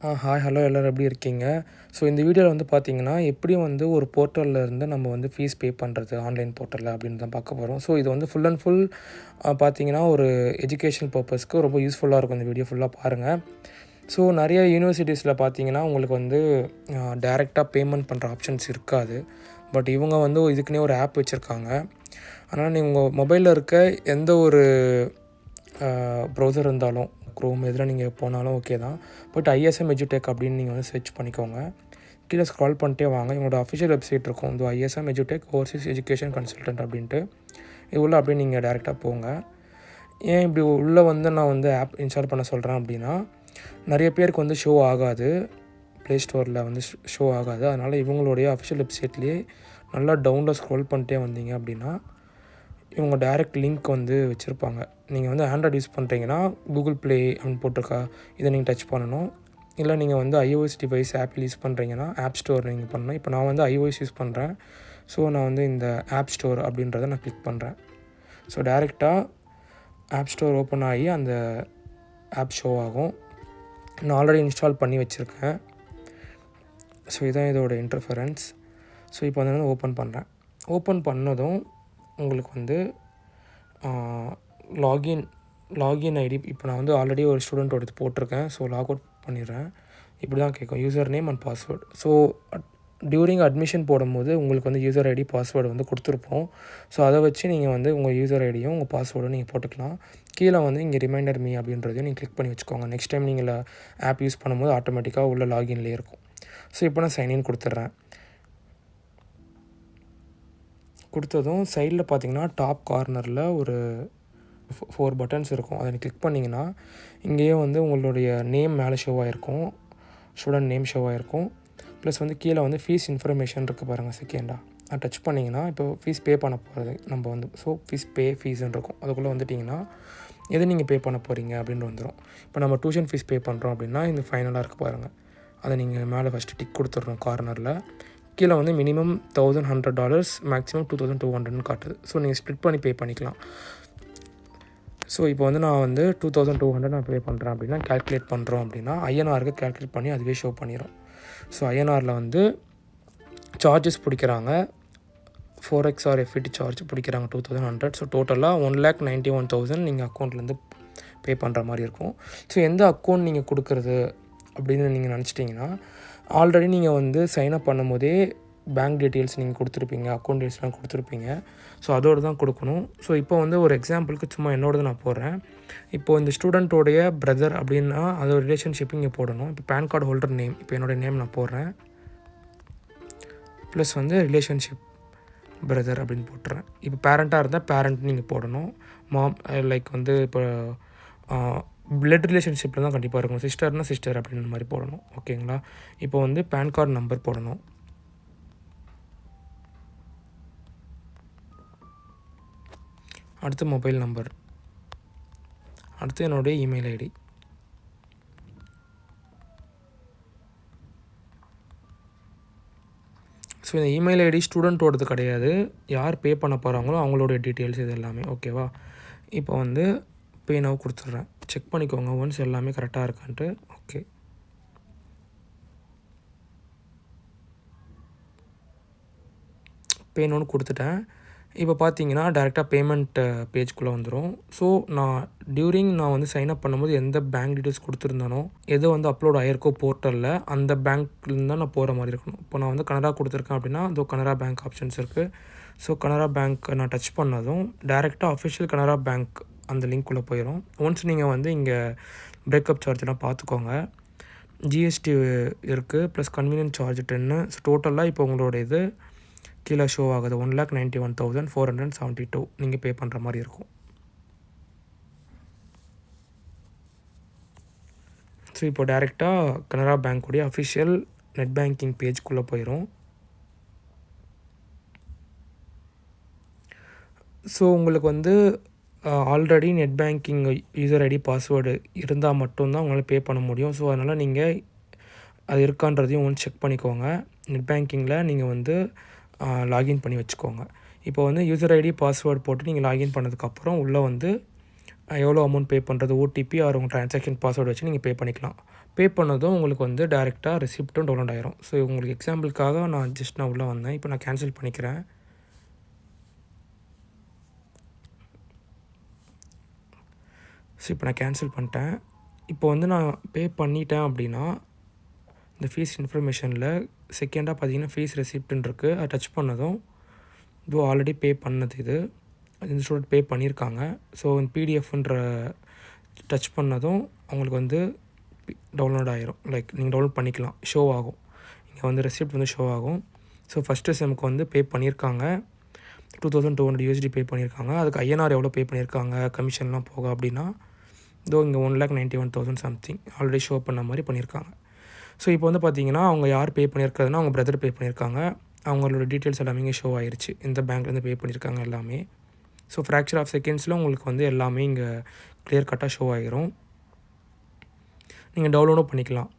Hi hello எல்லோரும் எப்படி இருக்கீங்க? ஸோ இந்த வீடியோவில் வந்து பார்த்தீங்கன்னா, எப்படி வந்து ஒரு போர்ட்டல்ல இருந்து நம்ம வந்து ஃபீஸ் பே பண்ணுறது ஆன்லைன் போர்ட்டல்ல அப்படின்னு தான் பார்க்க போகிறோம். ஸோ இது வந்து ஃபுல் அண்ட் ஃபுல் பார்த்தீங்கன்னா, ஒரு எஜுகேஷன் பர்ப்பஸ்க்கு ரொம்ப யூஸ்ஃபுல்லாக இருக்கும். இந்த வீடியோ ஃபுல்லாக பாருங்கள். ஸோ நிறைய யூனிவர்சிட்டிஸில் பார்த்தீங்கன்னா, உங்களுக்கு வந்து டைரெக்டாக பேமெண்ட் பண்ணுற ஆப்ஷன்ஸ் இருக்காது. பட் இவங்க வந்து இதுக்குன்னே ஒரு ஆப் வச்சுருக்காங்க. அதனால் நீங்கள் உங்கள் மொபைலில் இருக்க எந்த ஒரு ப்ரௌசர் இருந்தாலும் க்ரோம் எதில் நீங்கள் போனாலும் ஓகே தான். பட் ஐஎஸ்எம் எஜுடெக் அப்படின்னு நீங்கள் வந்து சர்ச் பண்ணிக்கோங்க. கீழே ஸ்க்ரால் பண்ணிட்டே வாங்க. இவங்களோட அஃபிஷியல் வெப்சைட் இருக்கும். இந்த ஐஎஸ்எம் எஜுடெக் ஓவர்சீஸ் எஜுகேஷன் கன்சல்டன்ட் அப்படின்ட்டு. இது உள்ள அப்படியே நீங்கள் டேரெக்டாக போங்க. ஏன் இப்படி உள்ளே வந்து நான் வந்து ஆப் இன்ஸ்டால் பண்ண சொல்கிறேன் அப்படின்னா, நிறைய பேருக்கு வந்து ஷோ ஆகாது. ப்ளே ஸ்டோரில் வந்து ஷோ ஆகாது. அதனால் இவங்களுடைய அஃபிஷியல் வெப்சைட்லேயே நல்லா டவுனில் ஸ்க்ரோல் பண்ணிட்டே வந்தீங்க அப்படின்னா, இவங்க டைரெக்ட் லிங்க் வந்து வச்சுருப்பாங்க. நீங்கள் வந்து ஆண்ட்ராய்டு யூஸ் பண்ணுறீங்கன்னா கூகுள் ப்ளே அப்படின்னு போட்டிருக்கா, இதை நீங்கள் டச் பண்ணணும். இல்லை நீங்கள் வந்து ஐஓஎஸ் டிவைஸ் ஆப்பிள் யூஸ் பண்ணுறீங்கன்னா ஆப் ஸ்டோர் நீங்கள் பண்ணணும். இப்போ நான் வந்து ஐஓஎஸ் யூஸ் பண்ணுறேன். ஸோ நான் வந்து இந்த ஆப் ஸ்டோர் அப்படின்றத நான் கிளிக் பண்ணுறேன். ஸோ டைரெக்டாக ஆப் ஸ்டோர் ஓப்பன் ஆகி அந்த ஆப் ஷோ ஆகும். நான் ஆல்ரெடி இன்ஸ்டால் பண்ணி வச்சுருக்கேன். ஸோ இதுதான் இதோட இன்டர்ஃபரன்ஸ். ஸோ இப்போ வந்து ஓப்பன் பண்ணுறேன். ஓப்பன் பண்ணதும் உங்களுக்கு வந்து லாகின் ஐடி இப்போ நான் வந்து ஆல்ரெடி ஒரு ஸ்டூடெண்ட்டோடது போட்டிருக்கேன். ஸோ லாக் அவுட் பண்ணிடுறேன். இப்படி தான் கேட்கும், user name and password. So during admission போடும்போது உங்களுக்கு வந்து யூசர் ஐடி பாஸ்வேர்டு வந்து கொடுத்துருப்போம். ஸோ அதை வச்சு நீங்கள் வந்து உங்கள் யூசர் ஐடியும் உங்கள் பாஸ்வேர்டும் நீங்கள் போட்டுக்கலாம். கீழே வந்து இங்கே ரிமைண்டர் மீ அப்படின்றதையும் நீங்கள் கிளிக் பண்ணி வச்சுக்கோங்க. நெக்ஸ்ட் டைம் நீங்கள் ஆப் யூஸ் பண்ணும்போது ஆட்டோமேட்டிக்காக உள்ள லாகின்லேயே இருக்கும். ஸோ இப்போ நான் சைன்இன் கொடுத்துட்றேன். கொடுத்ததும் சைடில் பார்த்தீங்கன்னா டாப் கார்னரில் ஒரு 4 பட்டன்ஸ் இருக்கும். அதை கிளிக் பண்ணிங்கன்னா இங்கேயே வந்து உங்களுடைய நேம் மேலே ஷோ ஆகிருக்கும், ஸ்டூடெண்ட் நேம் ஷோ ஆகிருக்கும். ப்ளஸ் வந்து கீழே வந்து ஃபீஸ் இன்ஃபர்மேஷன் இருக்குது பாருங்கள் செகண்டாக. அதை டச் பண்ணிங்கன்னா இப்போ ஃபீஸ் பே பண்ண போகிறது நம்ம வந்து ஸோ ஃபீஸ்ன்னு இருக்கும். அதுக்குள்ளே வந்துட்டிங்கன்னா எது நீங்கள் பே பண்ண போகிறீங்க அப்படின்னு வந்துடும். இப்போ நம்ம டியூஷன் ஃபீஸ் பே பண்ணுறோம் அப்படின்னா இந்த ஃபைனலாக இருக்குது பாருங்கள். அதை நீங்கள் மேலே ஃபஸ்ட்டு டிக் கொடுத்துட்றோம் கார்னரில். கீழே வந்து மினிமம் $1,100 மேக்ஸிமம் 2,200ன்னு காட்டுது. ஸோ நீங்கள் ஸ்ப்ளிட் பண்ணி பே பண்ணிக்கலாம். ஸோ இப்போ வந்து நான் வந்து 2,200 நான் பே பண்ணுறேன் அப்படின்னா கேல்குலேட் பண்ணுறோம் அப்படின்னா ஐஎன்ஆருக்கு கேல்குலேட் பண்ணி அதுவே ஷோ பண்ணிடும். ஸோ ஐஎன்ஆரில் வந்து சார்ஜஸ் பிடிக்கிறாங்க. 4x ஆர் எஃப்இடி சார்ஜ் பிடிக்கிறாங்க 2,100. ஸோ டோட்டலாக 1,91,000 நீங்கள் அக்கௌண்ட்லேருந்து பே பண்ணுற மாதிரி இருக்கும். ஸோ எந்த அக்கௌண்ட் நீங்கள் கொடுக்குறது அப்படின்னு நீங்கள் நினச்சிட்டிங்கன்னா, ஆல்ரெடி நீங்கள் வந்து சைன்அப் பண்ணும் போதே பேங்க் டீட்டெயில்ஸ் நீங்கள் கொடுத்துருப்பீங்க, அக்கௌண்ட் டீட்டெயில்ஸ்லாம் கொடுத்துருப்பீங்க. ஸோ அதோடு தான் கொடுக்கணும். ஸோ இப்போ வந்து ஒரு எக்ஸாம்பிளுக்கு சும்மா என்னோடது நான் போடுறேன். இப்போது இந்த ஸ்டூடெண்ட்டோடைய பிரதர் அப்படின்னா அதோட ரிலேஷன்ஷிப் இங்கே போடணும். இப்போ பேன் கார்டு ஹோல்டர் நேம், இப்போ என்னோடய நேம் நான் போடுறேன். ப்ளஸ் வந்து ரிலேஷன்ஷிப் பிரதர் அப்படின்னு போட்டுறேன். இப்போ பேரண்ட்டாக இருந்தால் பேரண்ட் நீங்கள் போடணும். லைக் வந்து இப்போ பிளட் ரிலேஷன்ஷிப்பில் தான் கண்டிப்பாக இருக்கும். சிஸ்டர்னால் சிஸ்டர் அப்படின்ற மாதிரி போடணும். ஓகேங்களா? இப்போ வந்து பேன் கார்டு நம்பர் போடணும். அடுத்து மொபைல் நம்பர், அடுத்து என்னுடைய இமெயில் ஐடி. ஸோ இந்த இமெயில் ஐடி ஸ்டூடெண்ட்டோடது கிடையாது, யார் பே பண்ண போகிறாங்களோ அவங்களுடைய டீட்டெயில்ஸ் இது எல்லாமே. ஓகேவா? இப்போ வந்து பே நவ் கொடுத்துட்றேன். செக் பண்ணிக்கோங்க ஒன்ஸ் எல்லாமே கரெக்டாக இருக்கான்ட்டு. ஓகே, பே நோன்னு கொடுத்துட்டேன். இப்போ பார்த்தீங்கன்னா டேரெக்டாக பேமெண்ட் பேஜ்குள்ளே வந்துடும். ஸோ நான் வந்து சைன்அப் பண்ணும்போது எந்த பேங்க் டீட்டெயில்ஸ் கொடுத்துருந்தானோ, எது வந்து அப்லோட் ஆகிருக்கோ போர்ட்டலில் அந்த பேங்க்லேருந்து தான் நான் போகிற மாதிரி இருக்கணும். இப்போ நான் வந்து கனரா கொடுத்துருக்கேன் அப்படின்னா அதோ கனரா பேங்க் ஆப்ஷன்ஸ் இருக்குது. ஸோ கனரா பேங்க் நான் டச் பண்ணதும் டேரெக்டாக அஃபிஷியல் கனரா பேங்க் அந்த லிங்க்குள்ளே போயிடும். ஒன்ஸ் நீங்கள் வந்து இங்கே பிரேக்கப் சார்ஜெலாம் பார்த்துக்கோங்க. ஜிஎஸ்டி இருக்குது, ப்ளஸ் கன்வீனியன்ட் சார்ஜ் 10. ஸோ டோட்டலாக இப்போ உங்களோட இது கீழே ஷோ ஆகுது 1,91,472 நீங்கள் பே பண்ணுற மாதிரி இருக்கும். ஸோ இப்போ டேரெக்டாக கனரா பேங்க்குடைய அஃபிஷியல் நெட் பேங்கிங் பேஜ்குள்ளே போயிடும். ஸோ உங்களுக்கு வந்து already net banking user ID password இருந்தால் மட்டும்தான் உங்களால் பே பண்ண முடியும். ஸோ அதனால் நீங்கள் அது இருக்கான்றதையும் ஒன்று செக் பண்ணிக்கோங்க. நெட் பேங்கிங்கில் நீங்கள் வந்து லாகின் பண்ணி வச்சுக்கோங்க. இப்போ வந்து யூசர் ஐடி பாஸ்வேர்டு போட்டு நீங்கள் லாகின் பண்ணதுக்கப்புறம் உள்ளே வந்து எவ்வளோ அமௌண்ட் பே பண்ணுறது, ஓடிபி ஆர் உங்கள் ட்ரான்சாக்ஷன் பாஸ்வேர்டு வச்சு நீங்கள் பே பண்ணிக்கலாம். பே பண்ணதும் உங்களுக்கு வந்து டேரெக்டாக ரெசிப்ட்டும் டவுன்லோட் ஆயிரும். ஸோ உங்களுக்கு எக்ஸாம்பிளுக்காக நான் உள்ளே வந்தேன். இப்போ நான் கேன்சல் பண்ணிக்கிறேன். ஸோ இப்போ நான் கேன்சல் பண்ணிட்டேன். இப்போ வந்து நான் பே பண்ணிட்டேன் அப்படின்னா இந்த ஃபீஸ் இன்ஃபர்மேஷனில் செகண்டாக பார்த்தீங்கன்னா ஃபீஸ் ரெசிப்ட்னு இருக்குது. அதை டச் பண்ணதும் இதோ ஆல்ரெடி பே பண்ணது இது இந்த ஸ்டூடெண்ட் பே பண்ணியிருக்காங்க. ஸோ இந்த பிடிஎஃப்ன்ற டச் பண்ணதும் அவங்களுக்கு வந்து டவுன்லோட் ஆகிரும். லைக் நீங்கள் டவுன்லோட் பண்ணிக்கலாம், ஷோ ஆகும். இங்கே வந்து ரெசிப்ட் வந்து ஷோ ஆகும். ஸோ ஃபஸ்ட்டு செம்முக்கு வந்து பே பண்ணியிருக்காங்க, 2200 USD பே பண்ணியிருக்காங்க. அதுக்கு ஐஎன்ஆர் எவ்வளோ பே பண்ணியிருக்காங்க கமிஷன்லாம் போக அப்படின்னா இதோ இங்கே 1,91,000 சம்திங் ஆல்ரெடி ஷோ பண்ண மாதிரி பண்ணியிருக்காங்க. ஸோ இப்போ வந்து பார்த்தீங்கன்னா அவங்க யார் பே பண்ணியிருக்கிறதுனா அவங்க பிரதர் பே பண்ணியிருக்காங்க. அவங்களோட டீட்டெயில்ஸ் எல்லாமே இங்கே ஷோ ஆயிடுச்சு, இந்த பேங்க்லேருந்து பே பண்ணியிருக்காங்க எல்லாமே. ஸோ ஃப்ராக்சர் ஆஃப் செகண்ட்ஸில் உங்களுக்கு வந்து எல்லாமே இங்கே கிளியர் கட்டாக ஷோ ஆகிரும். நீங்கள் டவுன்லோடும் பண்ணிக்கலாம்.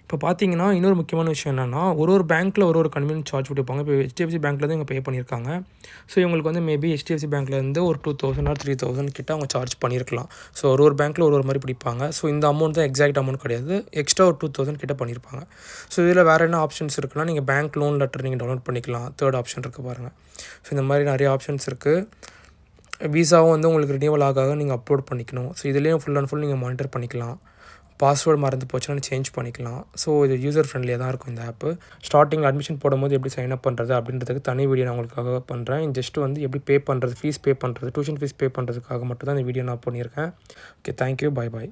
இப்போ பார்த்தீங்கன்னா இன்னொரு முக்கியமான விஷயம் என்னென்னா ஒரு பேங்க்கில் ஒரு கன்வீனியன்ஸ் சார்ஜ் போட்டுப்பாங்க. இப்போ HDFC பேங்க்லேருந்து இவங்க பே பண்ணியிருக்காங்க. ஸோ இவங்களுக்கு வந்து மேபி HDFC பேங்க்லேருந்து ஒரு 2,000 or 3,000 கிட்ட அவங்க சார்ஜ் பண்ணியிருக்கலாம். ஸோ ஒரு பேங்க்கில் ஒரு மாதிரி பிடிப்பாங்க. ஸோ இந்த அமௌண்ட் தான் எக்ஸாக்ட் அமௌண்ட் கிடையாது, எக்ஸ்ட்ரா ஒரு 2,000 கிட்ட பண்ணியிருப்பாங்க. ஸோ இதில் வேறு என்ன ஆப்ஷன்ஸ் இருக்குன்னா நீங்கள் பேங்க் லோன் லெட்டர் நீங்கள் டவுன்லோட் பண்ணிக்கலாம். தேர்ட் ஆப்ஷன் இருக்குது பாருங்கள். ஸோ இந்த மாதிரி நிறைய ஆப்ஷன்ஸ் இருக்குது. விசாவும் வந்து உங்களுக்கு ரினியூவல் ஆக நீங்கள் அப்லோட் பண்ணிக்கணும். ஸோ இதுலேயும் ஃபுல் அண்ட் ஃபுல் நீங்கள் மானிட்டர் பண்ணிக்கலாம். பாஸ்வேர்டு மறந்து போச்சுன்னா சேஞ்ச் பண்ணிக்கலாம். ஸோ இது யூசர் ஃப்ரெண்ட்லியாக தான் இருக்கும் இந்த ஆப்பு. ஸ்டார்டிங் அட்மிஷன் போடும்போது எப்படி சைன் அப் பண்ணுறது அப்படின்றதுக்கு தனி வீடியோ நான் உங்களுக்காக பண்ணுறேன். ஜஸ்ட்டு வந்து எப்படி பே பண்ணுறது, ஃபீஸ் பே பண்ணுறது, டியூஷன் ஃபீஸ் பே பண்ணுறதுக்காக மட்டும் தான் இந்த வீடியோ நான் பண்ணியிருக்கேன். Okay, thank you, bye bye.